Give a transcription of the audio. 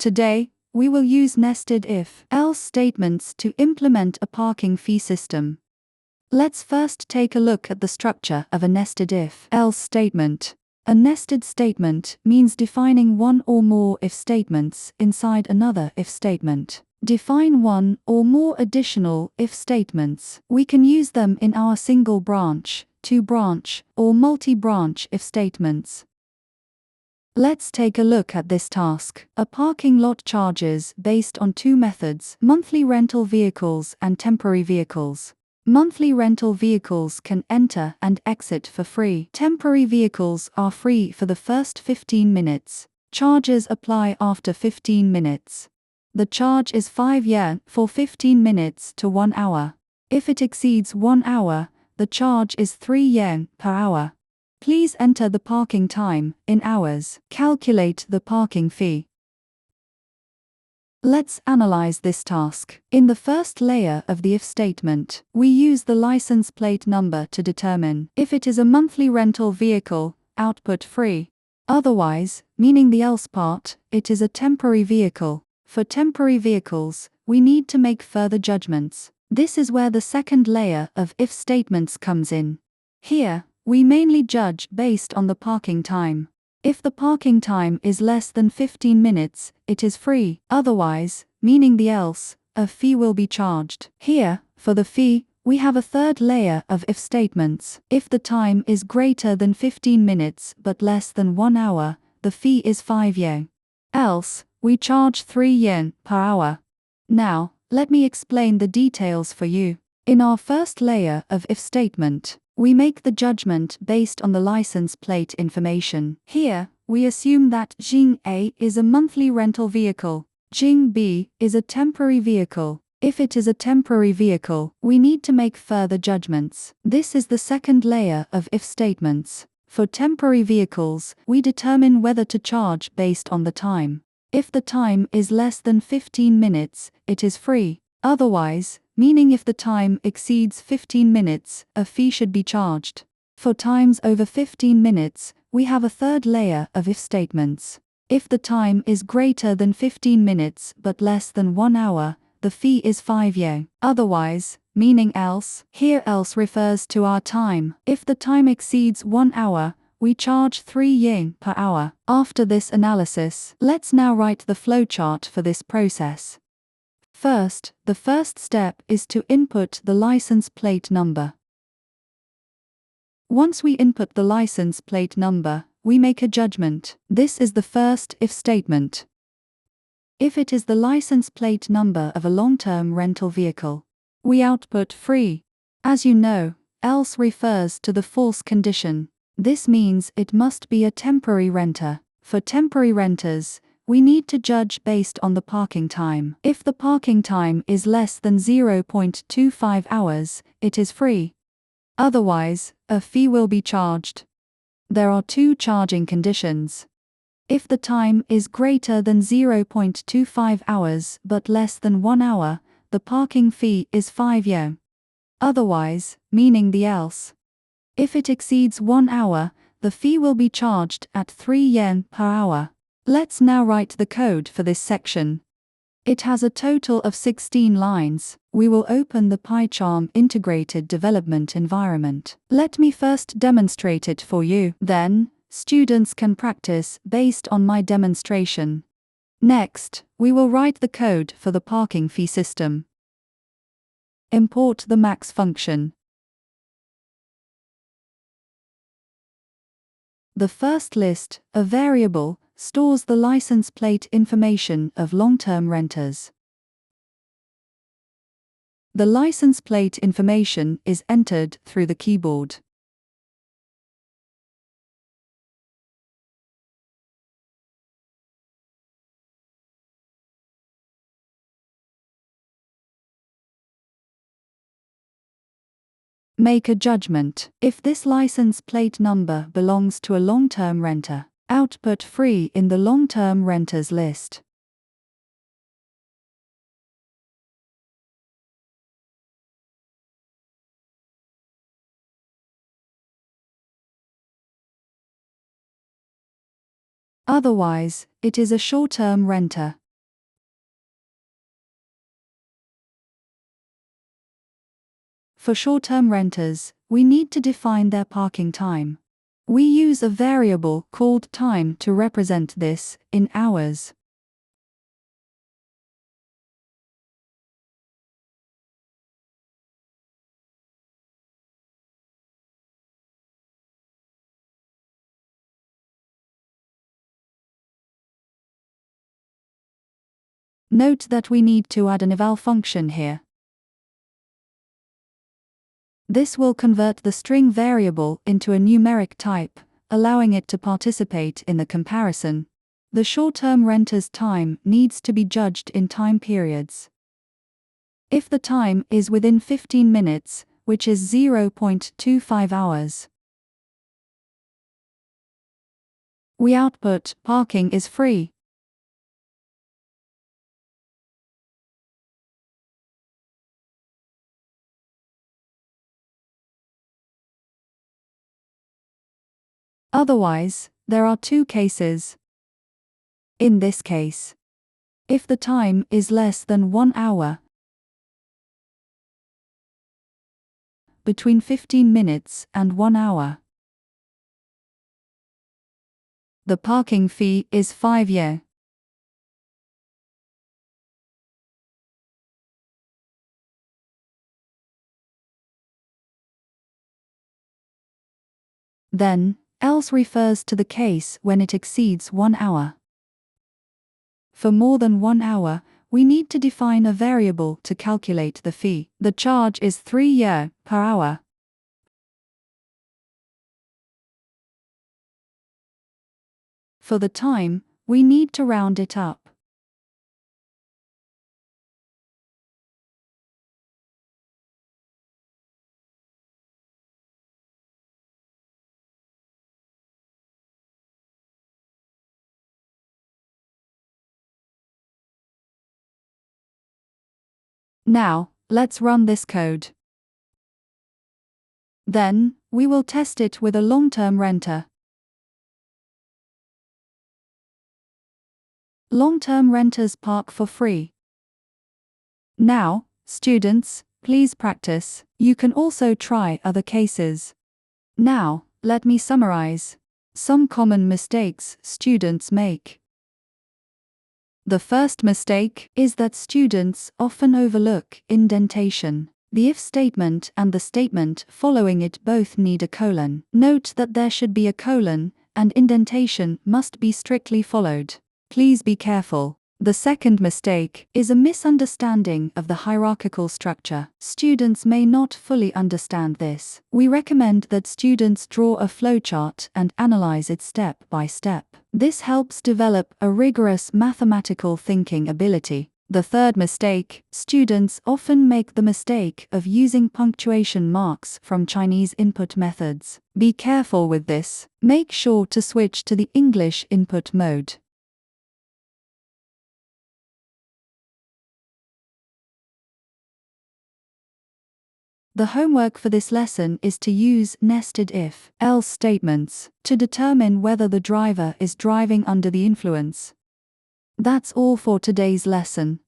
Today, we will use nested if-else statements to implement a parking fee system. Let's first take a look at the structure of a nested if-else statement. A nested statement means defining one or more if statements inside another if statement. Define one or more additional if statements. We can use them in our single branch, two branch, or multi-branch if statements. Let's take a look at this task. A parking lot charges based on two methods: monthly rental vehicles and temporary vehicles. Monthly rental vehicles can enter and exit for free. Temporary vehicles are free for the first 15 minutes. Charges apply after 15 minutes. The charge is 5 yen for 15 minutes to 1 hour. If it exceeds 1 hour, the charge is 3 yen per hour. Please enter the parking time in hours. Calculate the parking fee. Let's analyze this task. In the first layer of the if statement, we use the license plate number to determine if it is a monthly rental vehicle, output free. Otherwise, meaning the else part, it is a temporary vehicle. For temporary vehicles, we need to make further judgments. This is where the second layer of if statements comes in. Here, we mainly judge based on the parking time. If the parking time is less than 15 minutes, it is free. Otherwise, meaning the else, a fee will be charged. Here, for the fee, we have a third layer of if statements. If the time is greater than 15 minutes but less than 1 hour, the fee is 5 yen. Else, we charge 3 yen per hour. Now, let me explain the details for you. In our first layer of if statement, we make the judgment based on the license plate information. Here, we assume that Jing A is a monthly rental vehicle. Jing B is a temporary vehicle. If it is a temporary vehicle, we need to make further judgments. This is the second layer of if statements. For temporary vehicles, we determine whether to charge based on the time. If the time is less than 15 minutes, it is free. Otherwise, meaning if the time exceeds 15 minutes, a fee should be charged. For times over 15 minutes, we have a third layer of if statements. If the time is greater than 15 minutes but less than 1 hour, the fee is 5 yen. Otherwise, meaning else, here else refers to our time. If the time exceeds 1 hour, we charge 3 yen per hour. After this analysis, let's now write the flowchart for this process. First, the first step is to input the license plate number. Once we input the license plate number, we make a judgment. This is the first if statement. If it is the license plate number of a long-term rental vehicle, we output free. As you know, else refers to the false condition. This means it must be a temporary renter. For temporary renters, we need to judge based on the parking time. If the parking time is less than 0.25 hours, it is free. Otherwise, a fee will be charged. There are two charging conditions. If the time is greater than 0.25 hours but less than 1 hour, the parking fee is 5 yen. Otherwise, meaning the else. If it exceeds 1 hour, the fee will be charged at 3 yen per hour. Let's now write the code for this section. It has a total of 16 lines. We will open the PyCharm integrated development environment. Let me first demonstrate it for you. Then, students can practice based on my demonstration. Next, we will write the code for the parking fee system. Import the max function. The first list, a variable, stores the license plate information of long-term renters. The license plate information is entered through the keyboard. Make a judgment. If this license plate number belongs to a long-term renter, output free in the long-term renters list. Otherwise, it is a short-term renter. For short-term renters, we need to define their parking time. We use a variable called time to represent this in hours. Note that we need to add an eval function here. This will convert the string variable into a numeric type, allowing it to participate in the comparison. The short-term renter's time needs to be judged in time periods. If the time is within 15 minutes, which is 0.25 hours, we output parking is free. Otherwise, there are two cases. In this case, if the time is less than 1 hour, between 15 minutes and 1 hour, the parking fee is 5 yuan. Then, else refers to the case when it exceeds 1 hour. For more than 1 hour, we need to define a variable to calculate the fee. The charge is 3 yuan per hour. For the time, we need to round it up. Now, let's run this code. Then, we will test it with a long-term renter. Long-term renters park for free. Now, students, please practice. You can also try other cases. Now, let me summarize some common mistakes students make. The first mistake is that students often overlook indentation. The if statement and the statement following it both need a colon. Note that there should be a colon, and indentation must be strictly followed. Please be careful. The second mistake is a misunderstanding of the hierarchical structure. Students may not fully understand this. We recommend that students draw a flowchart and analyze it step by step. This helps develop a rigorous mathematical thinking ability. The third mistake, students often make the mistake of using punctuation marks from Chinese input methods. Be careful with this. Make sure to switch to the English input mode. The homework for this lesson is to use nested if-else statements to determine whether the driver is driving under the influence. That's all for today's lesson.